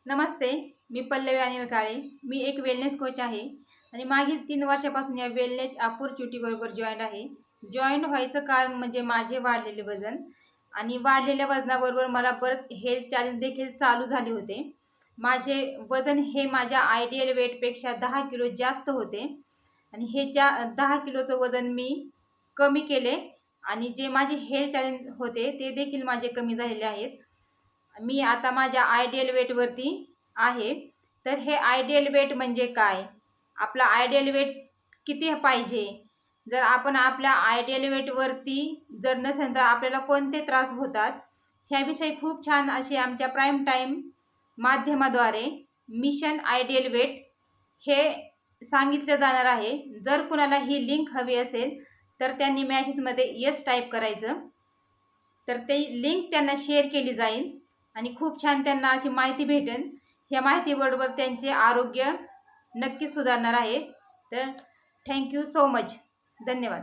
नमस्ते, मी पल्लवी अनिल काळे. मी एक wellness coach आहे आणि मागील 3 वर्षापासून या वेलनेस अपॉर्च्युनिटीबरोबर जॉईन आहे. जॉईन व्हायचं कारण म्हणजे माझे वाढलेले वजन आणि वाढलेल्या वजनाबरोबर मला बरेच हेल्थ चॅलेंज देखील चालू झाले होते. माझे वजन हे माझ्या आयडियल वेटपेक्षा 10 किलो जास्त होते आणि हे 10 किलोचं वजन मी कमी केले आणि जे माझे हेल्थ चॅलेंज होते ते देखील माझे कमी झालेले आहेत. मी आता माझ्या आयडियल वेटवरती आहे. तर हे आयडियल वेट म्हणजे काय? आपला आयडियल वेट किती पाहिजे? जर आपण आपल्या आयडियल वेटवरती जर नसेल तर आपल्याला कोणते त्रास होतात? ह्याविषयी खूप छान अशी आमच्या प्राईम टाईम माध्यमाद्वारे मिशन आयडियल वेट हे सांगितलं जाणार आहे. जर कुणाला ही लिंक हवी असेल तर त्यांनी मॅसेजमध्ये येस टाईप करायचं. तर ते लिंक त्यांना शेअर केली जाईल आणि खूप छान त्यांना अशी माहिती भेटेल. ह्या माहितीबरोबर त्यांचे आरोग्य नक्कीच सुधारणार आहे. तर थँक्यू सो मच. धन्यवाद.